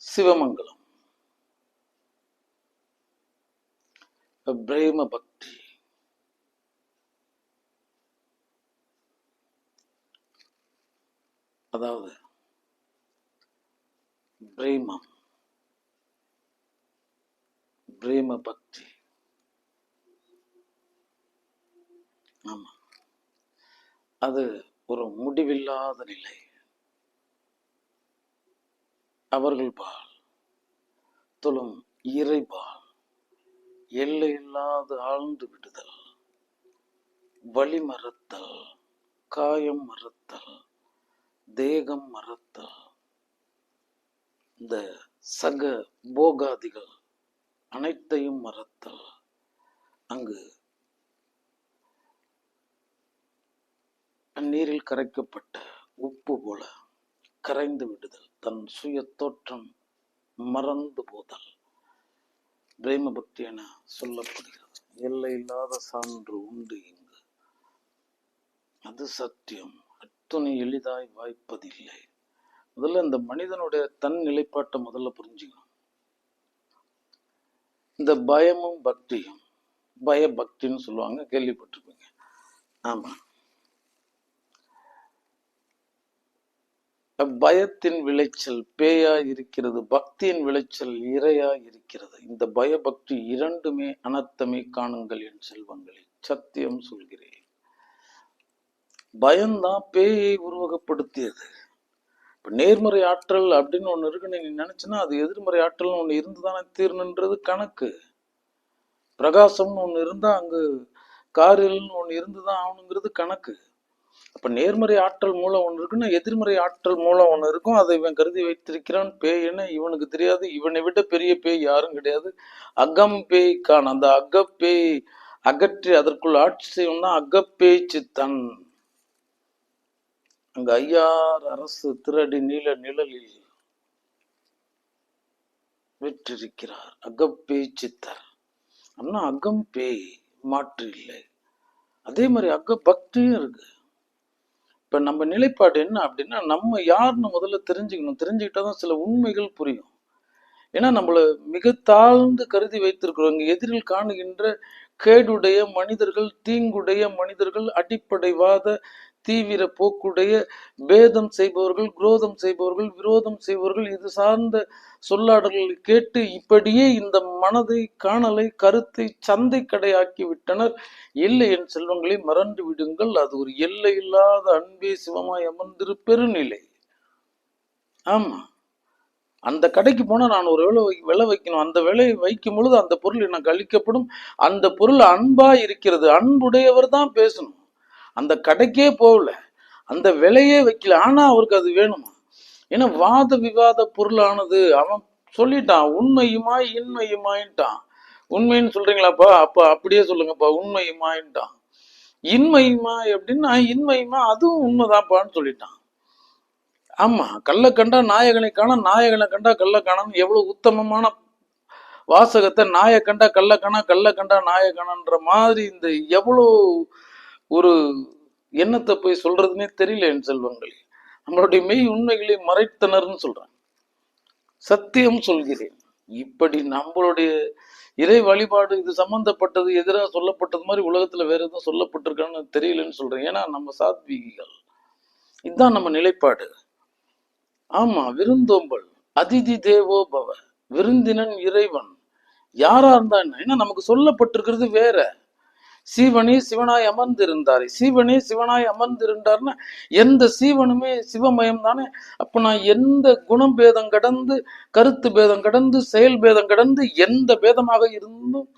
சிவமங்கலம் பிரேம பக்தி. அதாவது பிரேமம், பிரேம பக்தி. ஆமா, அது ஒரு முடிவில்லாத நிலை. அவர்கள் பால் தொழும் இறைபால் எல்லையில்லாது ஆழ்ந்து விடுதல், வழி மறத்தல், காயம் மறத்தல், தேகம் மறத்தல், இந்த சக போகாதிகள் அனைத்தையும் மறத்தல். அங்கு நீரில் கரைக்கப்பட்ட உப்பு போல கரைந்து விடுதல், தன் சுய தோற்றம் மறந்து போதல் பிரேம பக்தி என சொல்லப்படுகிறது. எல்லை இல்லாத சான்று உண்டு இங்கு, அது சத்தியம், அத்துணை எளிதாய் வாய்ப்பதில்லை. முதல்ல இந்த மனிதனுடைய தன் நிலைப்பாட்டை முதல்ல புரிஞ்சுக்கணும். இந்த பயமும் பக்தியும், பயபக்தின்னு சொல்லுவாங்க, கேள்விப்பட்டிருப்பீங்க. ஆமா, பயத்தின் விளைச்சல் பேயா இருக்கிறது, பக்தியின் விளைச்சல் இறையா இருக்கிறது. இந்த பயபக்தி இரண்டுமே அனர்த்தமே காணுங்கள் என் செல்வங்களே, சத்தியம் சொல்கிறேன். பயம்தான் பேயை உருவகப்படுத்தியது. இப்ப நேர்மறை ஆற்றல் அப்படின்னு ஒண்ணு இருக்குன்னு நீ நினைச்சுன்னா அது எதிர்மறை ஆற்றல்னு ஒண்ணு இருந்துதானே தீர்ணுன்றது கணக்கு. பிரகாசம்னு ஒண்ணு இருந்தா அங்கு காரில்னு ஒண்ணு இருந்துதான் ஆகணுங்கிறது கணக்கு. அப்ப நேர்மறை ஆற்றல் மூலம் ஒண்ணு இருக்குன்னா எதிர்மறை ஆற்றல் மூலம் ஒண்ணு இருக்கும். அதை இவன் கருதி வைத்திருக்கிறான் பேய்ன்னு இவனுக்கு தெரியாது. இவனை விட பெரிய பேய் யாரும் கிடையாது. அகம் பேய்க்கான அந்த அகப்பேய் அகற்றி அதற்குள் ஆட்சி செய்யணும்னா அகப்பேய் சித்தன். அங்க ஐயார் அரசு திரடி நீல நிழலில் வெற்றிருக்கிறார் அகப்பேய் சித்தர். அப்படின்னா அகம் பேய் மாற்று இல்லை. அதே மாதிரி அக பக்தியும் இருக்கு. இப்ப நம்ம நிலைப்பாடு என்ன அப்படின்னா, நம்ம யாருன்னு முதல்ல தெரிஞ்சுக்கணும். தெரிஞ்சுக்கிட்டாதான் சில உண்மைகள் புரியும். ஏன்னா நம்மள மிக தாழ்ந்து கருதி வைத்திருக்கிறோம். எதிரில் காணுகின்ற கேடுடைய மனிதர்கள், தீங்குடைய மனிதர்கள், அடிப்படைவாத தீவிர போக்குடைய பேதம் செய்பவர்கள், குரோதம் செய்பவர்கள், விரோதம் செய்பவர்கள், இது சார்ந்த சொல்லாடல்களை கேட்டு இப்படியே இந்த மனதை காணலை கருத்தை சந்தை கடையாக்கி விட்டனர். இல்லை என் செல்வங்களை மறந்து விடுங்கள், அது ஒரு எல்லை இல்லாத அன்பே சிவமாய் அமர்ந்திரு பெருநிலை. ஆமா, அந்த கடைக்கு போனா நான் ஒரு விலை வைக்கணும். அந்த விலை வைக்கும் பொழுது அந்த பொருள் எனக்கு அளிக்கப்படும். அந்த பொருள் அன்பா இருக்கிறது, அன்புடையவர் தான் பேசணும். அந்த கடைக்கே போகல, அந்த விலையே வைக்கல, ஆனா அவருக்கு அது வேணுமா? ஏன்னா வாத விவாத பொருளானது அவன் சொல்லிட்டான், உண்மையுமாய் இன்மையுமாயிட்டான். உண்மைன்னு சொல்றீங்களாப்பா, அப்ப அப்படியே சொல்லுங்கப்பா, உண்மையுமாயிட்டான். இன்மையுமாய் அப்படின்னா இன்மையுமா அதுவும் உண்மைதான்ப்பான்னு சொல்லிட்டான். ஆமா, கள்ள கண்டா நாயகனை காண, நாயகனை கண்டா கள்ள காணன்னு எவ்வளவு உத்தமமான வாசகத்தை, நாய கண்டா கள்ள காணா, கள்ள கண்டா நாயகனன்ற மாதிரி இந்த எவ்வளவு ஒரு எண்ணத்தை போய் சொல்றதுன்னே தெரியல என் செல்வங்களே. நம்மளுடைய மெய் உண்மைகளை மறைத்தனர்னு சொல்றேன். சத்தியம் சொல்கிறேன். இப்படி நம்மளுடைய இறை வழிபாடு இது சம்பந்தப்பட்டது எதிராக சொல்லப்பட்டது மாதிரி உலகத்துல வேற எதுவும் சொல்லப்பட்டிருக்கான்னு தெரியலன்னு சொல்றேன். ஏன்னா நம்ம சாத்வீகிகள், இதுதான் நம்ம நிலைப்பாடு. ஆமா, விருந்தோம்பல், அதிதி தேவோ பவ, விருந்தினன் இறைவன். யாரா இருந்தா என்ன? ஏன்னா நமக்கு சொல்லப்பட்டிருக்கிறது வேற. சீவனே சிவனாய் அமர்ந்திருந்தாரு, சீவனே சிவனாய் அமர்ந்திருந்தார்னா எந்த சீவனுமே சிவமயம் தானே. அப்ப நான் எந்த குணம் பேதம் கடந்து, கருத்து பேதம் கடந்து, செயல் பேதம் கடந்து, எந்த பேதமாக இருந்தும்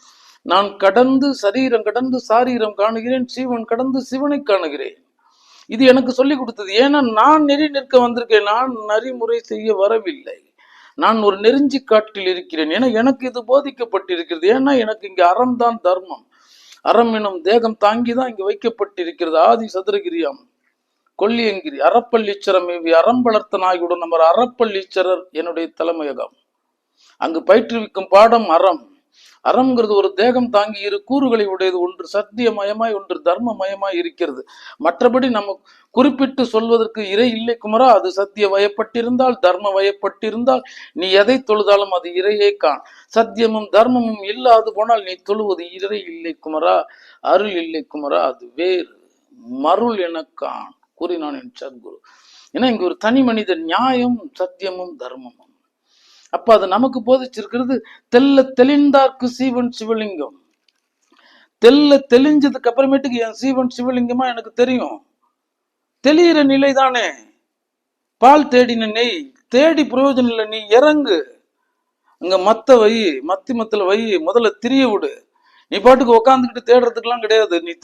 நான் கடந்து சரீரம் கடந்து சாரீரம் காணுகிறேன், சீவன் கடந்து சிவனை காணுகிறேன். இது எனக்கு சொல்லி கொடுத்தது. ஏன்னா நான் நெறி நிற்க வந்திருக்கேன், நான் நெறிமுறை செய்ய வரவில்லை. நான் ஒரு நெருஞ்சி காட்டில் இருக்கிறேன். ஏன்னா எனக்கு இது போதிக்கப்பட்டிருக்கிறது. ஏன்னா எனக்கு இங்க அறம் தான் தர்மம். அறம் எனும் தேகம் தாங்கிதான் இங்கு வைக்கப்பட்டிருக்கிறது. ஆதி சதுரகிரியாம் கொல்லியங்கிரி அறப்பள்ளீச்சரம் மேவி அறம் வளர்த்த நாயுடன் நம்ம அறப்பள்ளீச்சரர் என்னுடைய தலைமையகம். அங்கு பயிற்றுவிக்கும் பாடம் அறம். அறம்ங்கிறது ஒரு தேகம் தாங்கி இரு கூறுகளை உடையது. ஒன்று சத்தியமயமாய் ஒன்று தர்மமயமாய் இருக்கிறது. மற்றபடி நம்ம குறிப்பிட்டு சொல்வதற்கு இறை இல்லை குமரா. அது சத்திய வயப்பட்டிருந்தால் தர்ம வயப்பட்டிருந்தால் நீ எதை தொழுதாலும் அது இறையே காண். சத்தியமும் தர்மமும் இல்லாது போனால் நீ தொழுவது இறை இல்லை குமரா, அருள் இல்லை குமரா, அது வேறு மருள் என காண் கூறினான் என் சத்குரு. ஏன்னா இங்க ஒரு தனி மனித நியாயம் சத்தியமும் தர்மமும். அப்ப அது நமக்கு போதிச்சிருக்கிறது. தெல்ல தெளிந்தார்க்கு சீவன் சிவலிங்கம். தெல்ல தெளிஞ்சதுக்கு அப்புறமேட்டுக்கு என் சீவன் சிவலிங்கமா எனக்கு தெரியும். தெளிகிற நிலை தானே. பால் தேடின நெய் தேடி பிரயோஜனம் இல்லை. நீ இறங்கு அங்க மத்த வை, மத்தில வை, முதல்ல திரிய விடு. நீ பாட்டுக்கு உக்காந்துக்கிட்டு தேடுறதுக்கெல்லாம் கிடையாது. நீ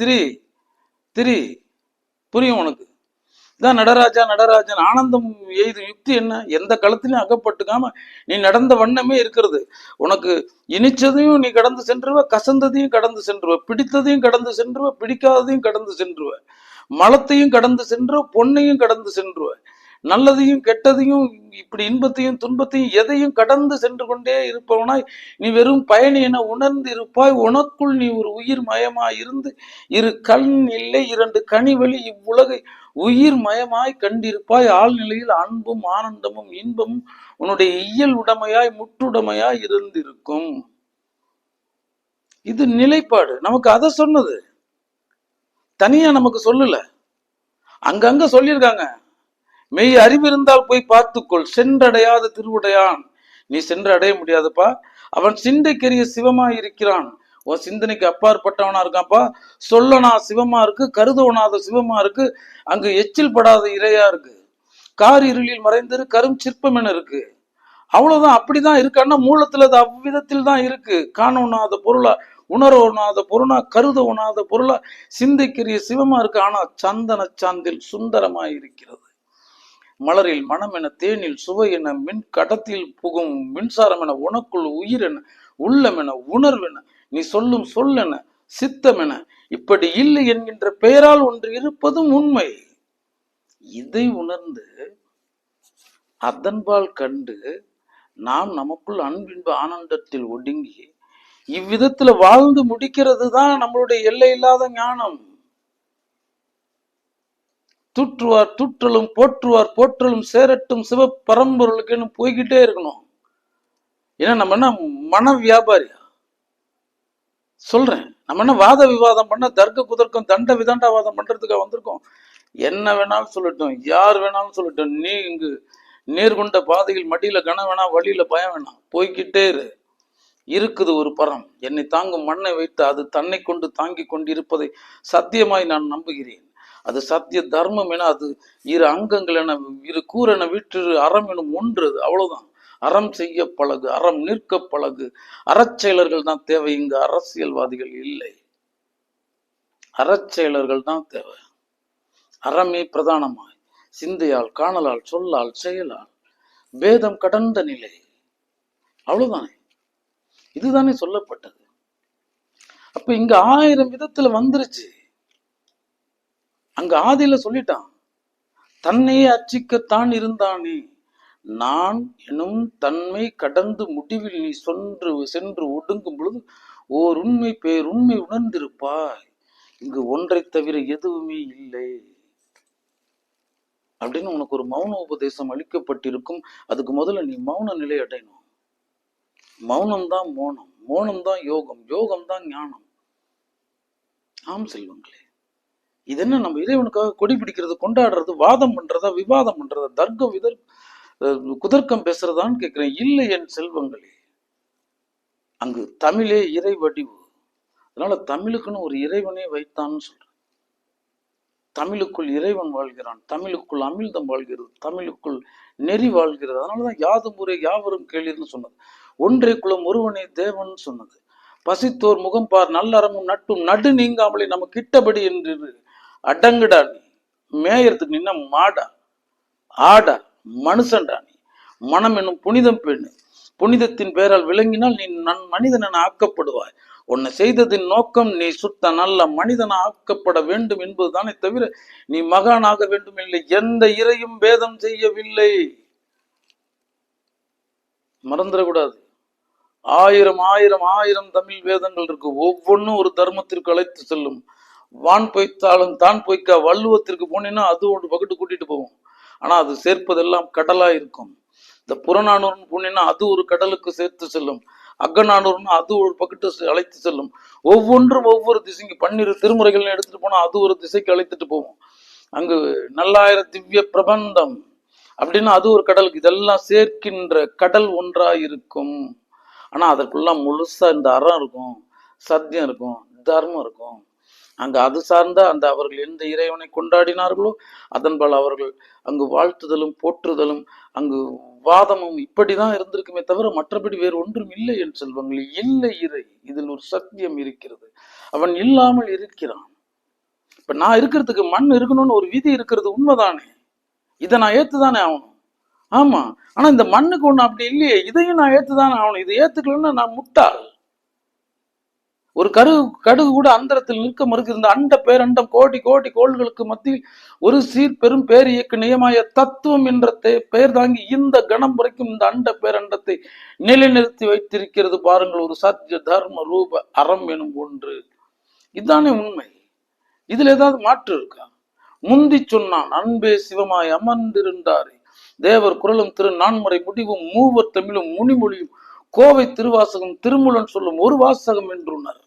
திரி புரியும் உனக்கு. இதான் நடராஜா நடராஜன் ஆனந்தம் எய்து யுக்தி என்ன? எந்த களத்திலையும் அகப்பட்டுக்காம நீ நடந்த வண்ணமே இருக்கிறது. உனக்கு இனிச்சதையும் நீ கடந்து சென்றுவ, கசந்ததையும் கடந்து சென்றுவ, பிடித்ததையும் கடந்து சென்றுவ, பிடிக்காததையும் கடந்து சென்றுவ, மலத்தையும் கடந்து சென்று பொன்னையும் கடந்து சென்றுவ, நல்லதையும் கெட்டதையும் இப்படி இன்பத்தையும் துன்பத்தையும் எதையும் கடந்து சென்று கொண்டே இருப்பவனாய் நீ வெறும் பயணி என உணர்ந்து இருப்பாய். உனக்குள் நீ ஒரு உயிர் மயமாய் இருந்து இரு கண் இல்லை இரண்டு கனிவெளி இவ்வுலகை உயிர் மயமாய் கண்டிருப்பாய். ஆழ்நிலையில் அன்பும் ஆனந்தமும் இன்பமும் உன்னுடைய இயல் உடைமையாய் முற்றுடைமையாய் இருந்திருக்கும். இது நிலைப்பாடு. நமக்கு அதை சொன்னது தனியா நமக்கு சொல்லல, அங்கங்க சொல்லியிருக்காங்க. மெய் அறிவிருந்தால் போய் பார்த்துக்கொள், சென்றடையாத திருவுடையான். நீ சென்று அடைய முடியாதுப்பா. அவன் சிந்தைக்கரிய சிவமா இருக்கிறான். உன் சிந்தனைக்கு அப்பாற்பட்டவனா இருக்கான்ப்பா. சொல்லனா சிவமா இருக்கு, கருதவனாத சிவமா இருக்கு. அங்கு எச்சில் படாத இறையா இருக்கு. கார் இருளில் மறைந்திரு கரும் சிற்பம் என இருக்கு. அவ்வளவுதான். அப்படிதான் இருக்கான்னா மூலத்துல அது அவ்விதத்தில் தான் இருக்கு. காண உண்ணாத பொருளா, உணர உண்ணாத பொருளா, கருத உண்ணாத பொருளா சிந்தைக்கரிய சிவமா இருக்கு. ஆனா சந்தன சாந்தில் சுந்தரமா இருக்கிறது. மலரில் மனம் என, தேனில் சுவை என, மின் கடத்தில் புகும் மின்சாரம் என, உனக்குள் உயிர் என, உள்ளம் என, உணர்வென, நீ சொல்லும் சொல் என, சித்தம் என, இப்படி இல்லை என்கின்ற பெயரால் ஒன்று இருப்பதும் உண்மை. இதை உணர்ந்து அதன்பால் கண்டு நாம் நமக்குள் அன்பின்ப ஆனந்தத்தில் ஒடுங்கி இவ்விதத்துல வாழ்ந்து முடிக்கிறது தான் நம்மளுடைய எல்லை இல்லாத ஞானம். தூற்றுவார் தூற்றலும் போற்றுவார் போற்றலும் சேரட்டும் சிவ பரம்பொருளுக்குன்னு போய்கிட்டே இருக்கணும். ஏன்னா நம்ம என்ன மன வியாபாரியா? சொல்றேன். நம்ம என்ன வாத விவாதம் பண்ண, தர்க்க குதர்க்கம் தண்ட விதாண்டவாதம் பண்றதுக்காக வந்திருக்கோம். என்ன வேணாலும் சொல்லட்டும், யார் வேணாலும் சொல்லட்டும். நீ இங்கு நேர்கொண்ட பாதையில் மடியில கன வேணாம், வழியில பயம் வேணாம், போய்கிட்டே இருக்குது ஒரு பரம். என்னை தாங்கும் மண்ணை வைத்து அது தன்னை கொண்டு தாங்கி கொண்டிருப்பதை சத்தியமாய் நான் நம்புகிறேன். அது சத்திய தர்மம் என, அது இரு அங்கங்கள் என, இரு கூரென, வீற்றிரு அறம் எனும் ஒன்று. அவ்வளவுதான். அறம் செய்ய பழகு, அறம் நிற்க பழகு. அறச்செயலர்கள் தான் தேவை. இங்கு அரசியல்வாதிகள் இல்லை, அறச்செயலர்கள் தான் தேவை. அறமே பிரதானமாய் சிந்தையால், காணலால், சொல்லால், செயலால் பேதம் கடந்த நிலை. அவ்வளவுதானே. இதுதானே சொல்லப்பட்டது. அப்ப இங்க 1000 விதத்துல வந்துருச்சு. அங்க ஆதியில சொல்லிட்டான், தன்னையே அர்ச்சிக்கத்தான் இருந்தானே. நான் எனும் தன்மை கடந்து முடிவில் நீ சென்று ஒடுங்கும் பொழுது ஓர் உண்மை பேருண்மை உணர்ந்திருப்பாய். இங்கு ஒன்றை தவிர எதுவுமே இல்லை அப்படின்னு உனக்கு ஒரு மௌன உபதேசம் அளிக்கப்பட்டிருக்கும். அதுக்கு முதல்ல நீ மௌன நிலை அடையணும். மௌனம்தான் மோனம், மோனம்தான் யோகம், யோகம்தான் ஞானம். ஆம் செல்வங்களே, இது என்ன நம்ம இறைவனுக்காக கொடி பிடிக்கிறது, கொண்டாடுறது, வாதம் பண்றதா, விவாதம் பண்றதா, தர்க்கம் குதர்க்கம் பேசுறதான்னு கேட்கிறேன். இல்லை என் செல்வங்களே. அங்கு தமிழே இறை வடிவு. அதனால தமிழுக்குன்னு ஒரு இறைவனே வைத்தான்னு சொல்றேன். தமிழுக்குள் இறைவன் வாழ்கிறான், தமிழுக்குள் அமிழ்தம் வாழ்கிறது, தமிழுக்குள் நெறி வாழ்கிறது. அதனாலதான் யாதும் ஊரே யாவரும் கேளீர்னு சொன்னது. ஒன்றே குலம் ஒருவனே தேவன் சொன்னது. பசித்தோர் முகம் பார் நல்லறமும் நட்பும் நடு நீங்காமலே நம்ம கிட்டபடி என்று அடங்குடா. நீ மேயறதுக்கு நின்ன மாடா ஆடா மனுஷன்டா. நீ மனம் என்னும் புனிதம் பெண்ணு. புனிதத்தின் பெயரால் விளங்கினால் நீ மனிதன் என ஆக்கப்படுவாய். உன்னை செய்ததின் நோக்கம் நீ சுத்த நல்ல மனிதன ஆக்கப்பட வேண்டும் என்பதுதானே தவிர நீ மகானாக வேண்டும் இல்லை. எந்த இறையும் பேதம் செய்யவில்லை, மறந்துடக்கூடாது. ஆயிரம் ஆயிரம் ஆயிரம் தமிழ் வேதங்கள் இருக்கு. ஒவ்வொன்றும் ஒரு தர்மத்திற்கு அழைத்து செல்லும். வான் பொய்த்தாலும் தான் பொய்க்க வள்ளுவத்திற்கு போனீங்கன்னா அது ஒரு பக்கத்து கூட்டிட்டு போகும். ஆனா அது சேர்ப்பதெல்லாம் கடலா இருக்கும். இந்த புறநானூறுன்னு போனீங்கன்னா அது ஒரு கடலுக்கு சேர்த்து செல்லும். அக்கநானூறுன்னு அது ஒரு பக்கத்து அழைத்து செல்லும். ஒவ்வொன்றும் ஒவ்வொரு திசைக்கு 12 திருமுறைகள் எடுத்துட்டு போனா அது ஒரு திசைக்கு அழைத்துட்டு போகும். அங்கு நல்லாயிர திவ்ய பிரபந்தம் அப்படின்னா அது ஒரு கடலுக்கு. இதெல்லாம் சேர்க்கின்ற கடல் ஒன்றா இருக்கும். ஆனா அதற்குள்ள முழுசா இந்த அறம் இருக்கும், சத்தியம் இருக்கும், தர்மம் இருக்கும். அங்கு அது சார்ந்த அந்த அவர்கள் எந்த இறைவனை கொண்டாடினார்களோ அதன்பால் அவர்கள் அங்கு வாழ்த்துதலும் போற்றுதலும் அங்கு வாதமும் இப்படிதான் இருந்திருக்குமே தவிர மற்றபடி வேறு ஒன்றும் இல்லை என்று சொல்வாங்க. இல்லை இறை, இதில் ஒரு சத்தியம் இருக்கிறது. அவன் இல்லாமல் இருக்கிறான். இப்ப நான் இருக்கிறதுக்கு மண் இருக்கணும்னு ஒரு விதி இருக்கிறது உண்மைதானே. இதை நான் ஏத்துதானே ஆகணும். ஆமா. ஆனா இந்த மண்ணுக்கு ஒண்ணு அப்படி இல்லையே. இதையும் நான் ஏத்துதானே ஆகணும். இதை ஏத்துக்கலன்னா நான் முட்டாள். ஒரு கடுகு கூட அந்தரத்தில் நிற்க மறுக்கிற இந்த அண்ட பேரண்டம் கோடி கோடி கோள்களுக்கு மத்தியில் ஒரு சீர் பெரும் பேர் இயக்க நியமாய தத்துவம் என்ற பெயர் தாங்கி இந்த கணம் வரைக்கும் இந்த அண்ட பேரண்டத்தை நிலைநிறுத்தி வைத்திருக்கிறது பாருங்கள். ஒரு சத்திய தர்ம ரூப அறம் எனும் ஒன்று. இதுதானே உண்மை. இதுல ஏதாவது மாற்று இருக்கா? முந்தி சொன்னான் அன்பே சிவமாய் அமர்ந்திருந்தாரே தேவர் குரலும் திரு நான்மறை முடிவும் மூவர் தமிழும் முனிமொழியும் கோவை திருவாசகம் திருமூலன் சொல்லும் ஒரு வாசகம் என்றுனர்.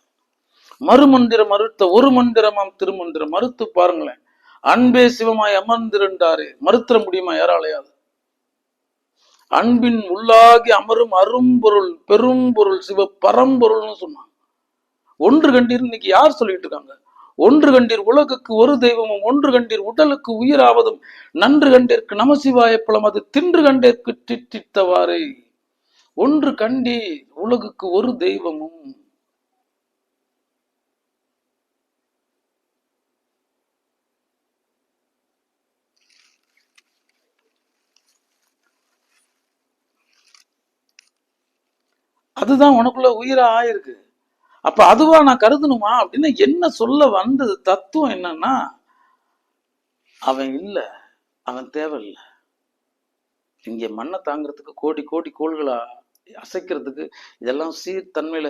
மறுமந்திரம் மறுத்த ஒரு மந்திரமாம் திருமந்திரம். மறுத்து பாருங்களேன். அன்பே சிவமாய் அமர்ந்திருந்தாரே மறுத்திர முடியுமா யாராலையாவது? அன்பின் உள்ளாகி அமரும் அரும்பொருள் பெரும் பொருள் சிவ பரம்பொருள்னு சொன்னாங்க. ஒன்று கண்டீர் இன்னைக்கு யார் சொல்லிட்டு இருக்காங்க? ஒன்று கண்டீர் உலகுக்கு ஒரு தெய்வமும் ஒன்று கண்டீர் உடலுக்கு உயிராவதும் நன்று கண்டேற்கு நமசிவாய பழம் அது தின்று கண்டேற்கு திட்டித்தவாறே. ஒன்று கண்டீர் உலகுக்கு ஒரு தெய்வமும். அதுதான் உனக்குள்ள உயிரா ஆயிருக்கு. அப்ப அதுவா நான் கருதணுமா அப்படின்னு என்ன சொல்ல வந்தது தத்துவம் என்னன்னா, அவன் இல்ல, அவன் தேவையில்லை. இங்க மண்ணை தாங்கிறதுக்கு கோடி கோடி கோள்களா அசைக்கிறதுக்கு இதெல்லாம் சீர்தன்மையில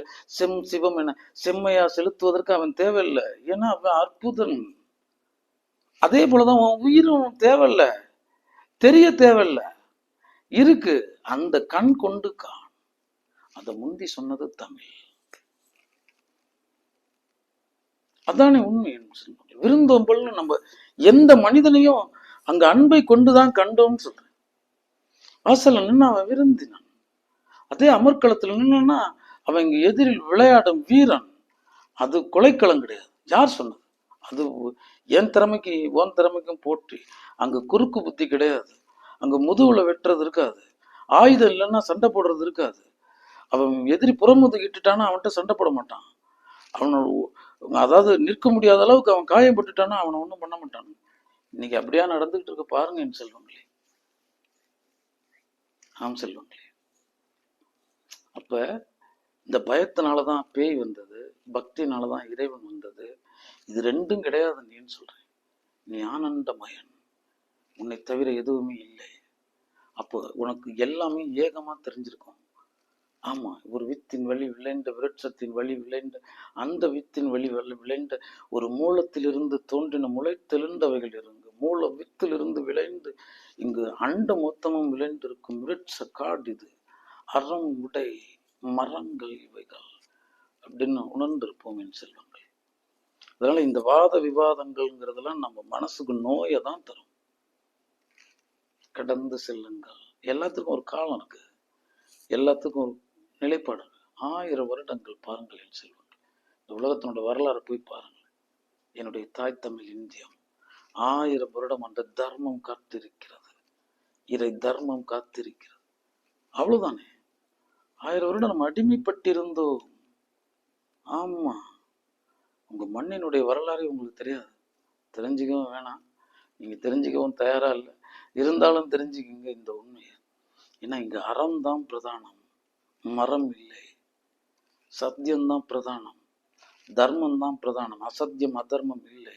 சிவம் என செம்மையா செலுத்துவதற்கு அவன் தேவையில்லை. ஏன்னா அவன் அற்புதன். அதே போலதான் உன் உயிரும் தேவையில்ல, தெரிய தேவையில்ல, இருக்கு. அந்த கண் கொண்டு கான். அத முந்தி சொன்னது தமிழ். அதானே உண்மை. விருந்தோம்பல்னு நம்ம எந்த மனிதனையும் அங்க அன்பை கொண்டுதான் கண்டோம்னு சொல்றேன். வாசல்ல நின்று அவன் விருந்தினான். அதே அமர்க்களத்துல நின்னா அவன் இங்க எதிரில் விளையாடும் வீரன். அது கொலைக்களம் கிடையாது. யார் சொன்னது? அது என் திறமைக்கு உன் திறமைக்கும் போற்றி. அங்க குறுக்கு புத்தி கிடையாது. அங்க முதுகுல வெட்டுறது இருக்காது. ஆயுதம் இல்லைன்னா சண்டை போடுறது இருக்காது. அவன் எதிரி புறமுதுகிட்டுட்டானா அவன்கிட்ட சண்டை போட மாட்டான். அவனோட அதாவது நிற்க முடியாத அளவுக்கு அவன் காயப்பட்டுட்டானா அவனை ஒன்றும் பண்ண மாட்டான். இன்னைக்கு அப்படியா நடந்துகிட்டு இருக்க பாருங்க என் செல்வங்களே. ஆம் செல்வங்களே. அப்ப இந்த பயத்தினாலதான் பேய் வந்தது, பக்தினாலதான் இறைவன் வந்தது. இது ரெண்டும் கிடையாது நீன்னு சொல்றேன். நீ ஆனந்தமயன், உன்னை தவிர எதுவுமே இல்லை. அப்போ உனக்கு எல்லாமே ஏகமா தெரிஞ்சிருக்கும். ஆமா, ஒரு வித்தின் வழி விளைந்த விருட்சத்தின் வழி விளைந்த அந்த வித்தின் வழி விளைந்த ஒரு மூலத்திலிருந்து தோன்றின முளைத்தெழுந்தவைகள் இருந்து மூல வித்திலிருந்து விளைந்து இங்கு அண்ட மொத்தமும் விளைந்திருக்கும் விருட்ச காடு இது. அறம் உடை மரங்கள் இவைகள் அப்படின்னு உணர்ந்திருப்போம் என் செல்வங்கள். அதனால இந்த வாத விவாதங்கள்ங்கிறதெல்லாம் நம்ம மனசுக்கு நோயை தான் தரும். கடந்து செல்லுங்கள். எல்லாத்துக்கும் ஒரு காலம் இருக்கு, எல்லாத்துக்கும் ஒரு நிலைப்பாடு. 1000 வருடங்கள் பாருங்கள் என் செல்வங்கள். இந்த உலகத்தினோட வரலாறு போய் பாருங்கள். என்னுடைய தாய் தமிழ் இந்தியம் 1000 வருடம் அந்த தர்மம் காத்திருக்கிறது. இறை தர்மம் காத்திருக்கிறது. அவ்வளவுதானே. 1000 வருடம் நம்ம அடிமைப்பட்டிருந்தோம். ஆமா, உங்க மண்ணினுடைய வரலாறு உங்களுக்கு தெரியாது. தெரிஞ்சுக்கவும் வேணாம். நீங்க தெரிஞ்சுக்கவும் தயாரா இல்லை. இருந்தாலும் தெரிஞ்சுக்கிங்க இந்த உண்மையை. ஏன்னா இங்க அறம் தான் பிரதானம், மரம் இல்லை. சத்தியம்தான் பிரதானம், தர்மம் தான் பிரதானம். அசத்தியம் அதர்மம் இல்லை.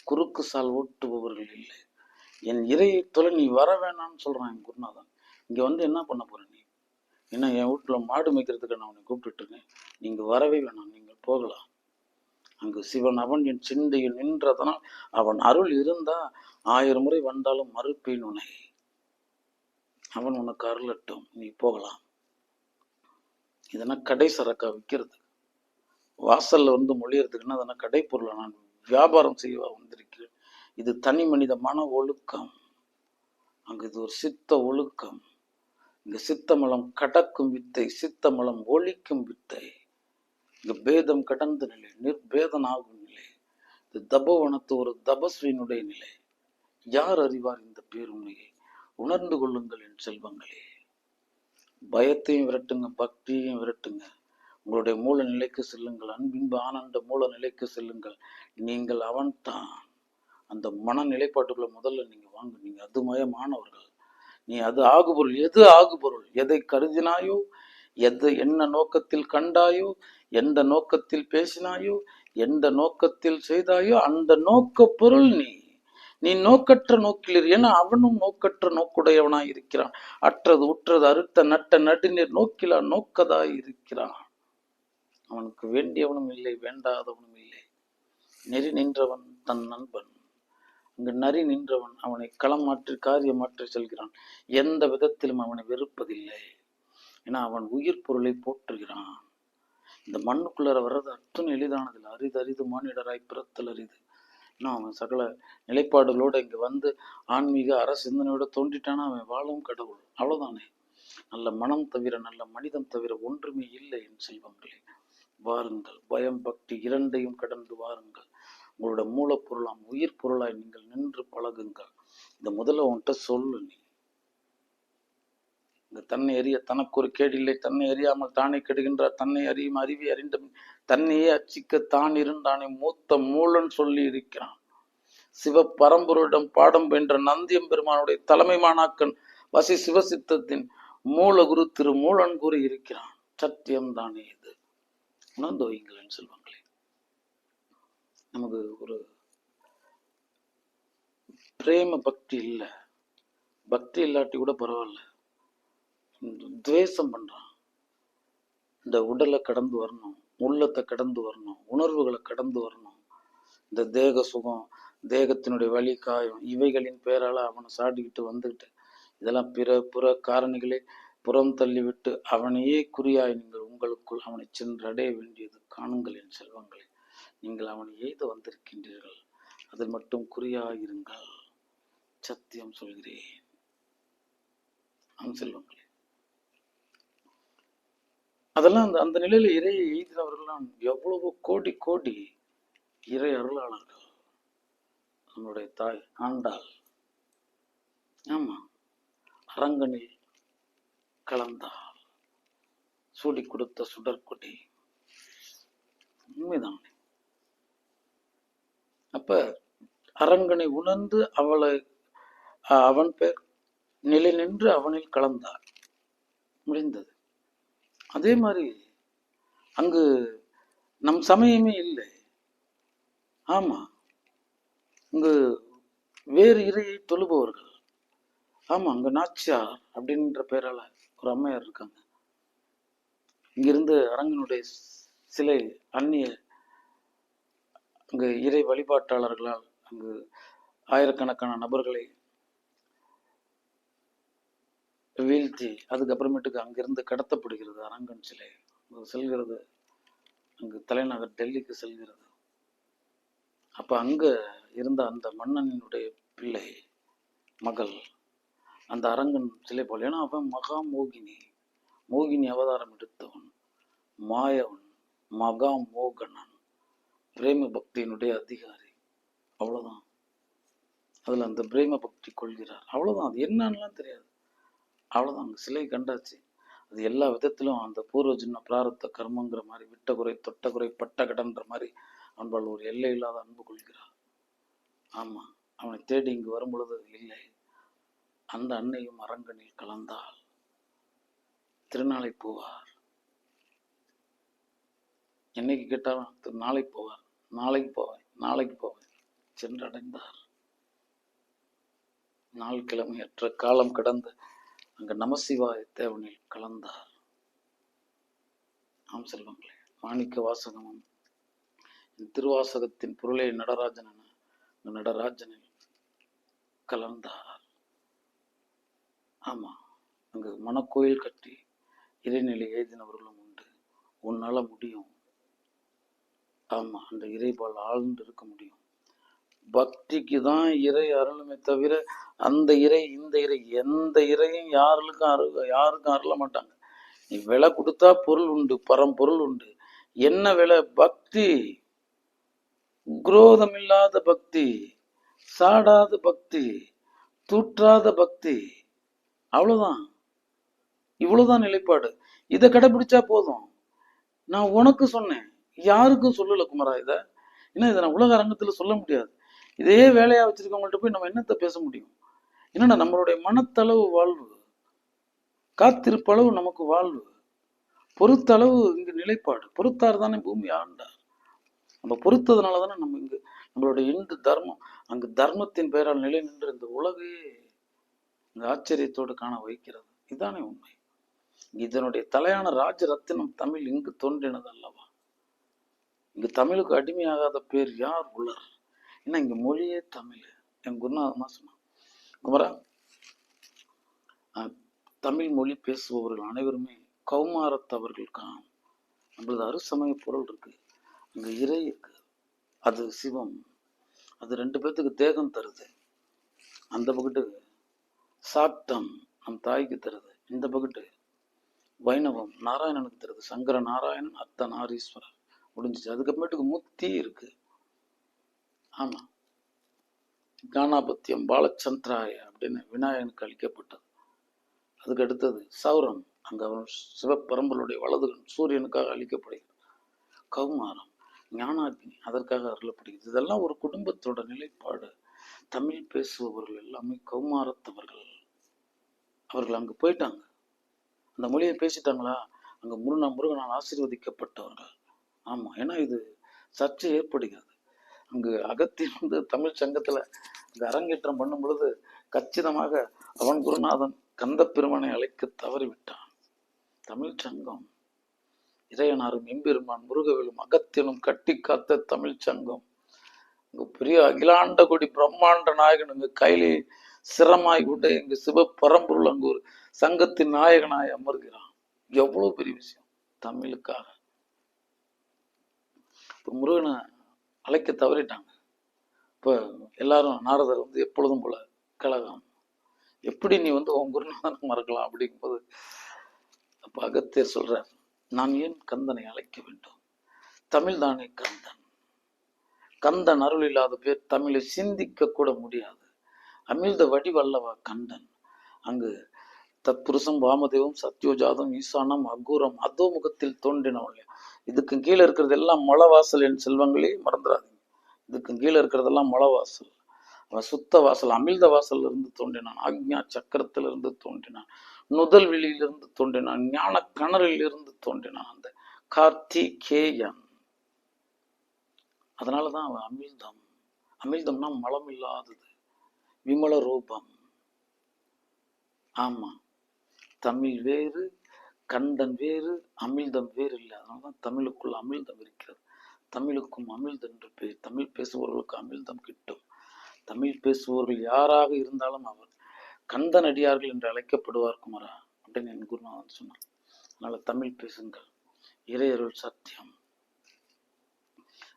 குறுக்கு சால் ஓட்டுபவர்கள் இல்லை. என் இறையை தொலை நீ வர வேணாம்னு சொல்றான் என் குருநாதன். இங்க வந்து என்ன பண்ண போற நீ? ஏன்னா என் வீட்டில் மாடு மேய்க்கிறதுக்கு நான் உன்னை கூப்பிட்டுருக்கேன், நீங்கள் வரவே வேணாம், நீங்கள் போகலாம். அங்கு சிவன் அவன் என் சிந்தையில் நின்றதனால் அவன் அருள் இருந்தா 1000 முறை வந்தாலும் மறுப்பேன் உன்னை. அவன் உனக்கு அருளட்டும், நீ போகலாம். இதெல்லாம் கடை சரக்கா விற்கிறது, வாசல்ல வந்து மொழியறதுக்குன்னா அதெல்லாம் கடை பொருளை நான் வியாபாரம் செய்ய வந்திருக்கிறேன். இது தனி மனித மன ஒழுக்கம். அங்கு இது ஒரு சித்த ஒழுக்கம். இங்க சித்தமலம் கடக்கும் வித்தை, சித்தமலம் ஒழிக்கும் வித்தை. இங்க பேதம் கடந்த நிலை, நிர்பேதனாகும் நிலை. இது தபோவனத்து ஒரு தபஸ்வியினுடைய நிலை. யார் அறிவார் இந்த பேருண்மையை? உணர்ந்து கொள்ளுங்கள் என் செல்வங்களே. பயத்தையும் விரட்டுங்க, பக்தியையும் விரட்டுங்க. உங்களுடைய மூல நிலைக்கு செல்லுங்கள், அன்பின்பு ஆனந்த மூல நிலைக்கு செல்லுங்கள். நீங்கள் அவன்தான். அந்த மன நிலைப்பாட்டுக்குள்ள முதல்ல நீங்க வாங்க. நீங்க அது மயமானவர்கள். நீ அது ஆகுபொருள். எது ஆகுபொருள்? எதை கருதினாயோ, என்ன நோக்கத்தில் கண்டாயோ, எந்த நோக்கத்தில் பேசினாயோ, எந்த நோக்கத்தில் செய்தாயோ, அந்த நோக்க பொருள் நீ. நீ நோக்கற்ற நோக்கில். ஏன்னா அவனும் நோக்கற்ற நோக்குடையவனாய் இருக்கிறான். அற்றது உற்றது அறுத்த நட்ட நடுநீர் நோக்கிலா நோக்கதாய் இருக்கிறான். அவனுக்கு வேண்டியவனும் இல்லை, வேண்டாதவனும் இல்லை. நெறி நின்றவன் தன் நண்பன். அங்கு நரி நின்றவன் அவனை களம் மாற்றி காரியம் மாற்றி செல்கிறான். எந்த விதத்திலும் அவனை வெறுப்பதில்லை. ஏன்னா அவன் உயிர் பொருளை போற்றுகிறான். இந்த மண்ணுக்குள்ளார வர்றது அத்தனை எளிதானதில்லை. அரிது மானிடராய் பிறத்தல் அரிது. இன்னும் அவன் சகல நிலைப்பாடுகளோட இங்க வந்து ஆன்மீக சிந்தனையோட தோன்றிட்டானா அவன் வாழும் கடவுள். அவ்வளவுதானே. நல்ல மனம் தவிர, நல்ல மனிதம் தவிர ஒன்றுமே இல்லை என் செல்வங்களே. வாருங்கள், பயம் பக்தி இரண்டையும் கடந்து வாருங்கள். உங்களோட மூலப்பொருளாம் உயிர் பொருளாய் நீங்கள் நின்று பழகுங்கள். இந்த முதல்ல உன்கிட்ட சொல்லு. நீ இந்த தன்னை அறிய தனக்கு ஒரு கேடில்லை, தன்னை அறியாமல் தானே கெடுகின்றார், தன்னை அறியும் அறிவை அறிந்த தன்னையே அச்சிக்க தான் இருந்தானே மூத்த மூலன் சொல்லி இருக்கிறான். சிவ பரம்பொருளிடம் பாடம் வென்ற நந்தியம் பெருமானுடைய தலைமை மாணாக்கன் வசி சிவசித்தத்தின் மூலகுரு திரு மூலன் கூறி இருக்கிறான். சத்தியம் தானே இது. உணர்ந்து வைங்கள் செல்வங்களே. நமக்கு ஒரு பிரேம பக்தி இல்லை. பக்தி இல்லாட்டி கூட பரவாயில்ல, துவேஷம் பண்றான். இந்த உடலை கடந்து வரணும், உள்ளத்தை கடந்து வரணும், உணர்வுகளை கடந்து வரணும். இந்த தேக சுகம், தேகத்தினுடைய வலி, காயம் இவைகளின் பேரால அவனை சாடிக்கிட்டு வந்துக்கிட்டு இதெல்லாம் புற காரணிகளை புறம் தள்ளிவிட்டு அவனையே குறியாய் நீங்கள் உங்களுக்குள் அவனை சென்று அடைய வேண்டியது காணுங்கள் என் செல்வங்களை. நீங்கள் அவனை எய்து வந்திருக்கின்றீர்கள், அதில் மட்டும் குறியாயிருங்கள். சத்தியம் சொல்கிறேன் அவன் செல்வங்களே. அதெல்லாம் அந்த நிலையில இறையை எய்தினவர்கள்லாம் எவ்வளவு கோடி கோடி இறை அருளாளர்கள். நம்மளுடைய தாய் ஆண்டாள், ஆமா, அரங்கனில் கலந்தாள், சூடி கொடுத்த சுடற்கொடி. உண்மைதான். அப்ப அரங்கனை உணர்ந்து அவன் பேர் நிலை நின்று அவனில் கலந்தார். முடிந்தது. அதே மாதிரி அங்கு நம் சமயமே இல்லை. ஆமா, அங்கு வேறு இறையை தொழுபவர்கள். ஆமா, அங்க நாச்சியார் அப்படின்ற பேரால ஒரு அம்மையார் இருக்காங்க. இங்கிருந்து அரங்கனுடைய சிலை அந்நிய அங்கு இறை வழிபாட்டாளர்களால் அங்கு ஆயிரக்கணக்கான நபர்களை வீழ்த்தி அதுக்கப்புறமேட்டுக்கு அங்கிருந்து கடத்தப்படுகிறது. அரங்கன் சிலை செல்கிறது, அங்கு தலைநகர் டெல்லிக்கு செல்கிறது. அப்ப அங்க இருந்த அந்த மன்னனுடைய பிள்ளை மகள் அந்த அரங்கன் சிலை போல. ஏன்னா அவன் மகா மோகினி அவதாரம் எடுத்தவன், மாயவன், மகா மோகனன், பிரேம பக்தியினுடைய அதிகாரி. அவ்வளவுதான். அதுல அந்த பிரேம பக்தி கொள்கிறார். அவ்வளவுதான். அது என்னன்னுலாம் தெரியாது. அவ்வளவுதான். அங்க சிலை கண்டாச்சு. அது எல்லா விதத்திலும் அந்த பூர்வ ஜென்ம பிராரத்த கர்மங்கிற மாதிரி விட்ட குறை தொட்ட குறை பட்ட கடன்ற மாதிரி அவன்பால் ஒரு எல்லை இல்லாத அன்பு கொள்கிறார். ஆமா, அவனை தேடி இங்கு வரும் பொழுது இல்லை. அந்த அன்னையும் அரங்கனில் கலந்தால் திருநாளை போவார். என்னைக்கு கேட்டாலும் நாளை போவார், நாளைக்கு போவேன் சென்றடைந்தார். நாள் கிழமையற்ற காலம் கடந்து அங்க நமசிவாய தேவனில் கலந்தார். ஆம் செல்வங்களே, மாணிக்க வாசகமும் திருவாசகத்தின் பொருளை நடராஜனில் கலந்தார். ஆமா, அங்கு மனக்கோயில் கட்டி இறைநிலை எழுதினவர்களும் உண்டு. உன்னால முடியும். ஆமா, அந்த இறைபால் ஆழ்ந்து இருக்க முடியும். பக்திக்கு தான் இறை அருளுமே தவிர அந்த இறை இந்த இறை எந்த இறையும் யாருக்கும் அருள மாட்டாங்க. நீ விலை கொடுத்தா பொருள் உண்டு, பரம்பொருள் உண்டு. என்ன விலை? பக்தி. குரோதம் இல்லாத பக்தி, சாடாத பக்தி, தூற்றாத பக்தி. அவ்வளவுதான். இவ்வளவுதான் நிலைப்பாடு. இதை கடைபிடிச்சா போதும். நான் உனக்கு சொன்னேன், யாருக்கும் சொல்லல குமரா. இதை நான் உலக அரங்கத்துல சொல்ல முடியாது. இதே வேலையா வச்சிருக்கவங்கள்ட்ட போய் நம்ம என்னத்தை பேச முடியும்? என்னன்னா நம்மளுடைய மனத்தளவு வாழ்வு, காத்திருப்பளவு நமக்கு வாழ்வு, பொறுத்தளவு இங்கு நிலைப்பாடு. பொறுத்தார் தானே பூமி ஆண்டார். நம்ம பொறுத்ததுனால தானே நம்ம இங்கு நம்மளுடைய இந்து தர்மம் அங்கு தர்மத்தின் பெயரால் நிலை நின்று இந்த உலகையே இந்த ஆச்சரியத்தோடு காண வைக்கிறது. இதுதானே உண்மை. இதனுடைய தலையான ராஜ ரத்தினம் தமிழ் இங்கு தோன்றினது அல்லவா? இங்கு தமிழுக்கு அடிமையாகாத பேர் யார் உள்ளர்? ஏன்னா இங்க மொழியே தமிழ். என் குருநாதன் சொன்னான், குமரா, தமிழ் மொழி பேசுபவர்கள் அனைவருமே கௌமாரத்தவர்கள் காம். நம்மளது அருசமய பொருள் இருக்கு, அங்க இறை இருக்கு, அது சிவம். அது ரெண்டு பேர்த்துக்கு தேகம் தருது. அந்த பக்கத்து சாக்தம் நம் தாய்க்கு தருது, இந்த பக்கத்து வைணவம் நாராயணனுக்கு தருது. சங்கர நாராயணன், அத்த நாரீஸ்வரர், முடிஞ்சிச்சு. அதுக்கப்புறமேட்டுக்கு முத்தி இருக்கு. ஆமா, கானாபத்தியம் பாலச்சந்திராய அப்படின்னு விநாயகனுக்கு அளிக்கப்பட்டது. அதுக்கு அடுத்தது சௌரம், அங்க அவன் சிவபரம்பலுடைய வலதுகன் சூரியனுக்காக அளிக்கப்படுகிறது. கௌமாரம் ஞானாக்னி, அதற்காக அருளப்படுகிறது. இதெல்லாம் ஒரு குடும்பத்தோட நிலைப்பாடு. தமிழ் பேசுபவர்கள் எல்லாமே கௌமாரத்தவர்கள். அவர்கள் அங்கு போயிட்டாங்க, அந்த மொழியை பேசிட்டாங்களா, அங்க முருகனால் ஆசீர்வதிக்கப்பட்டவர்கள். ஆமா, ஏன்னா இது சர்ச்சை ஏற்படுகிறது. அங்கு அகத்திய தமிழ் சங்கத்துல இந்த அரங்கேற்றம் பண்ணும் பொழுது கச்சிதமாக அவன் குருநாதன் கந்த பெருமானை அழைக்க தவறிவிட்டான். தமிழ் சங்கம் இறையனாரும் எம்பெருமான் முருகவேலும் அகத்தியனும் கட்டி காத்த தமிழ் சங்கம். இங்க பெரிய அகிலாண்ட கொடி பிரம்மாண்ட நாயகன் இங்க கையிலே சிரமாய் விட இங்கு சிவ பரம்பொருள் அங்கு ஒரு சங்கத்தின் நாயகனாய் அமர்கிறான். எவ்வளவு பெரிய விஷயம் தமிழுக்காக. இப்ப முருகனை அழைக்க தவறிட்டாங்க. இப்ப எல்லாரும் நாரதர் எப்பொழுதும் போல கழகம், எப்படி நீ உன் குருநாதனை மறக்கலாம் அப்படிங்கும்போது அப்ப அகத்தியர் சொல்றார், நான் ஏன் கந்தனை அழைக்க வேண்டும்? தமிழ் தானே கந்தன். கந்தன் அருள் இல்லாத பேர் தமிழை சிந்திக்க கூட முடியாது. அமிழ்த வடிவல்லவா கந்தன். அங்கு தத்புருஷம் வாமதேவம் சத்யோஜாதம் ஈசானம் அகூரம் அதோ முகத்தில் தோன்றினவன். இதுக்கு கீழே இருக்கிறது எல்லாம் மொளவாசல். என் செல்வங்களே மறந்துடாதீங்க, இதுக்கு கீழே இருக்கிறதெல்லாம் மொளவாசல். அவன் சுத்த வாசல், அமிழ்த வாசல் இருந்து தோன்றினான், ஆக்ஞா சக்கரத்திலிருந்து தோன்றினான், நுதல் வெளியிலிருந்து தோன்றினான், ஞான கணரில் இருந்து தோன்றினான், அந்த கார்த்திகேயன். அதனாலதான் அவன் அமிழ்தம். அமிழ்தம்னா மலம் இல்லாதது, விமல ரூபம். ஆமா, தமிழ் வேறு, கண்டன் வேறு, அமிழ்தம் வேறு இல்லை. அதனாலதான் தமிழுக்குள்ள அமிழ்தம் இருக்கிறது. தமிழுக்கும் அமிழ்தம் என்று பேர். தமிழ் பேசுபவர்களுக்கு அமிழ்தம் கிட்டும். தமிழ் பேசுபவர்கள் யாராக இருந்தாலும் அவர் கந்தன் அடியார்கள் என்று அழைக்கப்படுவார் குமரா அப்படின்னு என் குருநாதன் சொன்னார். அதனால தமிழ் பேசுங்கள், இறையருள் சத்தியம்.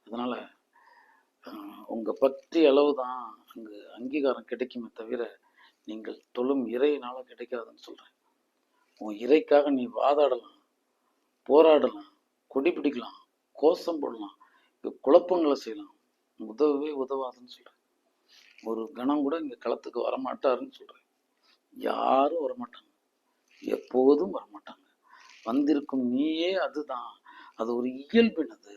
அதனால உங்க பக்தி அளவுதான் அங்கு அங்கீகாரம் கிடைக்குமே தவிர நீங்கள் தொழும் இறையினால கிடைக்காதுன்னு சொல்றேன். உன் இறைக்காக நீ வாதாடலாம், போராடலாம், கொடி பிடிக்கலாம், கோஷம் போடலாம், குழப்பங்களை செய்யலாம், உதவவே உதவாதுன்னு சொல்றேன். ஒரு கணம் கூட இங்க களத்துக்கு வரமாட்டாருன்னு சொல்றேன். யாரும் வரமாட்டாங்க, எப்போதும் வரமாட்டாங்க. வந்திருக்கும் நீயே அதுதான். அது ஒரு இயல்பினது.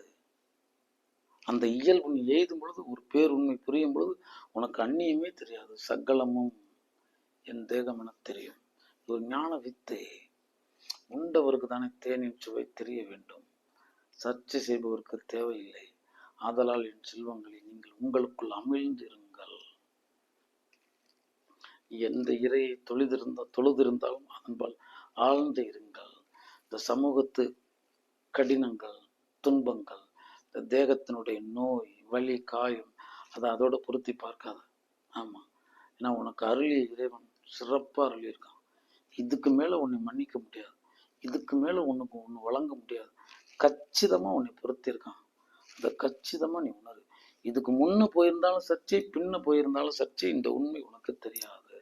அந்த இயல்பு நீ எய்தும் பொழுது, ஒரு பேருண்மை புரியும் பொழுது உனக்கு அந்நியமே தெரியாது. சகலமும் என் தேகம் என தெரியும். ஒரு ஞான வித்தை. உண்டவருக்கு தானே தேனின் சுவை தெரிய வேண்டும், சர்ச்சை செய்பவருக்கு தேவையில்லை. ஆதலால் என் செல்வங்களை நீங்கள் உங்களுக்குள் அமிழ்ந்து இருங்கள். எந்த இறையை தொழுதிருந்தாலும் அதன்பால் ஆழ்ந்து இருங்கள். இந்த சமூகத்து கடினங்கள், துன்பங்கள், இந்த தேகத்தினுடைய நோய், வலி, காயம், அதை அதோட பொருத்தி பார்க்காத. ஆமா, ஏன்னா உனக்கு அருளிய இறைவன் சிறப்பா அருளியிருக்கான். இதுக்கு மேல உன்னை மன்னிக்க முடியாது, இதுக்கு மேல உனக்கு ஒன்று வழங்க முடியாது. கச்சிதமா உன்னை பொருத்தியிருக்கான். அதை கச்சிதமா நீ உணரு. இதுக்கு முன்ன போயிருந்தாலும் சர்ச்சை, பின்ன போயிருந்தாலும் சர்ச்சை, இந்த உண்மை உனக்கு தெரியாது.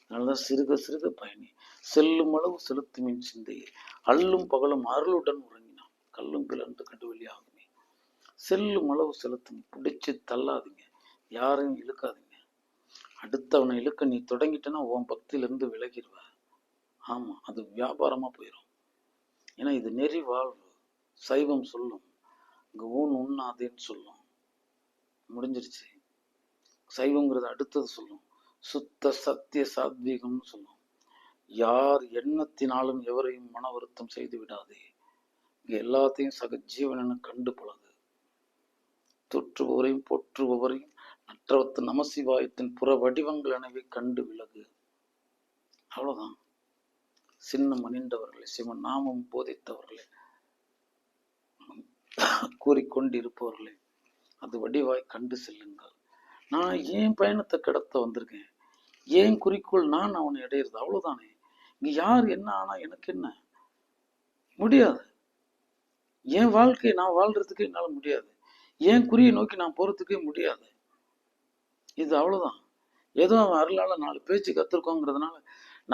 அதனாலதான் சிறுக சிறுக பயணி, செல்லும் அளவு செலுத்துமின் சிந்தையை, அல்லும் பகலும் அருளுடன் உறங்கினான், கல்லும் பிளர்ந்து கண்டு வெளியாகுமே. செல்லும் அளவு செலுத்தும், பிடிச்சு தள்ளாதீங்க, யாரையும் இழுக்காதீங்க. அடுத்தவனை இழுக்க நீ தொடங்கிட்டேன்னா உன் பக்தியிலிருந்து விலகிடுவ. ஆமா, அது வியாபாரமா போயிடும். ஏன்னா இது நெறி வாழ்வு. சைவம் சொல்லும், இங்க ஊன் உண்ணாதேன்னு சொல்லும், முடிஞ்சிருச்சு. சைவங்கிறது அடுத்தது சொல்லும், சுத்த சத்திய சாத்வீகம்னு சொல்லும். யார் எண்ணத்தினாலும் எவரையும் மன வருத்தம் செய்து விடாதே. இங்க எல்லாத்தையும் சக ஜீவனென கண்டு பழகு. தொற்றுபவரையும் போற்றுபவரையும் நற்றவத்து நமசிவாயத்தின் புற வடிவங்கள் எனவே கண்டு விலகு. அவ்வளவுதான். சின்னம் அணிந்தவர்களே, சிவன் நாமம் போதித்தவர்களே, கூறிக்கொண்டிருப்பவர்களே, அது வடிவாய் கண்டு செல்லுங்கள். நான் ஏன் பயணத்தை கடத்த வந்திருக்கேன், ஏன் குறிக்கோள் நான் அவனை அடையிறது, அவ்வளவுதானே. இங்க யார் என்ன ஆனா எனக்கு என்ன, முடியாது. என் வாழ்க்கையை நான் வாழ்றதுக்கு என்னால முடியாது, ஏன் குறியை நோக்கி நான் போறதுக்கே முடியாது. இது அவ்வளவுதான். ஏதோ அவன் அருளால 4 பேச்சு கத்துருக்கோங்கிறதுனால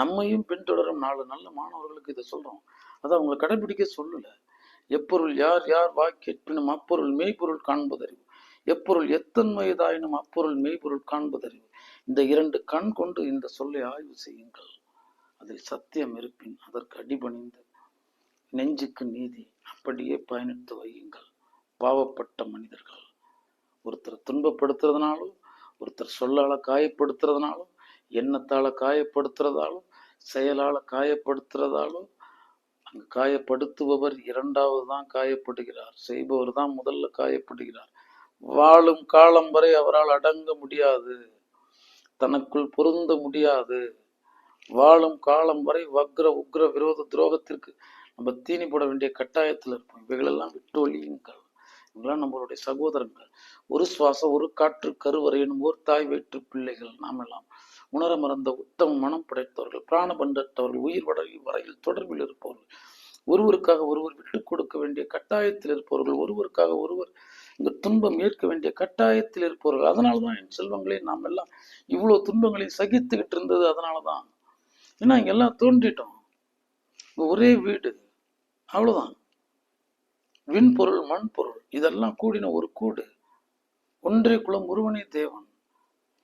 நம்மையும் பின்தொடரும் 4 நல்ல மாணவர்களுக்கு இதை சொல்றோம். அதை அவங்களை கடைபிடிக்க சொல்லல. எப்பொருள் யார் யார் வாய் கேட்பினும் அப்பொருள் மெய்ப்பொருள் காண்பதறிவு, எப்பொருள் எத்தன்மையதாயினும் அப்பொருள் மெய்ப்பொருள் காண்பதறிவு. இந்த 2 கண் கொண்டு இந்த சொல்லை ஆய்வு செய்யுங்கள். அதில் சத்தியம் இருப்பின் அதற்கு அடிபணிந்து நெஞ்சுக்கு நீதி அப்படியே பயணித்து வையுங்கள். பாவப்பட்ட மனிதர்கள் ஒருத்தர் துன்பப்படுத்துறதுனாலும், ஒருத்தர் சொல்லால காயப்படுத்துறதுனாலும், எண்ணத்தால காயப்படுத்துறதாலும், செயலால காயப்படுத்துறதாலும், அங்கு காயப்படுத்துபவர் 2வது தான் காயப்படுகிறார், செய்பவர் தான் முதல்ல காயப்படுகிறார். வாழும் காலம் வரை அவரால் அடங்க முடியாது, தனக்குள் பொருந்த முடியாது. வாழும் காலம் வரை வக்ர உக்ர விரோத துரோகத்திற்கு நம்ம தீனி போட வேண்டிய கட்டாயத்தில் இருப்போம். இவைகளெல்லாம் விட்டு ஒழியுங்கள். இவங்களாம் நம்மளுடைய சகோதரங்கள். ஒரு சுவாசம் ஒரு காற்று கருவறையினும் ஓர் தாய் வயிற்று பிள்ளைகள். நாம் எல்லாம் உணர மறந்த உத்தம மனம் படைத்தவர்கள், பிராண பண்டற்றவர்கள், உயிர் வரையில் தொடர்பில் இருப்பவர்கள், ஒருவருக்காக ஒருவர் விட்டு கொடுக்க வேண்டிய கட்டாயத்தில் இருப்பவர்கள், ஒருவருக்காக ஒருவர் இந்த துன்பம் ஏற்க வேண்டிய கட்டாயத்தில் இருப்பவர்கள். அதனாலதான் என் செல்வங்களே நாம் எல்லாம் இவ்வளவு துன்பங்களை சகித்துக்கிட்டு இருந்தது. அதனாலதான். ஏன்னா இங்க எல்லாம் தோன்றிட்டோம், ஒரே வீடு, அவ்வளவுதான். விண்பொருள் மண் பொருள் இதெல்லாம் கூடின ஒரு கூடு, ஒன்றே குலம் ஒருவனே தேவன்.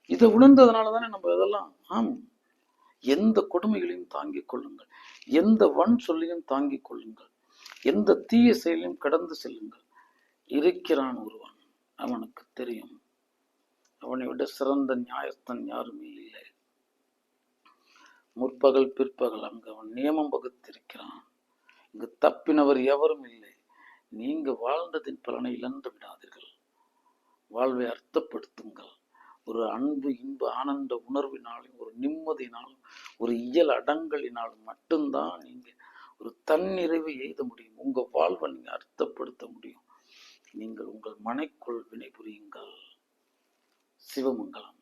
இதை உணர்ந்ததுனாலதானே நம்ம இதெல்லாம். எந்த கொடுமைகளையும் தாங்கிக் கொள்ளுங்கள், எந்த வன் சொல்லையும் தாங்கிக் கொள்ளுங்கள், எந்த தீய செயலையும் கடந்து செல்லுங்கள். இருக்கிறான் ஒருவன், அவனுக்கு தெரியும், அவனை விட சிறந்த நியாயஸ்தன் யாருமே இல்லை. முற்பகல் பிற்பகல் அங்கு அவன் நியமம் வகுத்திருக்கிறான். இங்கு தப்பினவர் எவரும் இல்லை. நீங்க வாழ்ந்ததின் பலனை இழந்து விடாதீர்கள். வாழ்வை அர்த்தப்படுத்துங்கள். ஒரு அன்பு இன்ப ஆனந்த உணர்வினாலும், ஒரு நிம்மதியினாலும், ஒரு இயல் அடங்கலினாலும் மட்டும்தான் நீங்க ஒரு தன்னிறைவை எய்த முடியும். உங்க வாழ்வை நீங்க அர்த்தப்படுத்த முடியும். நீங்கள் உங்கள் மனைக்குள் வினை புரியுங்கள். சிவமங்கலம்.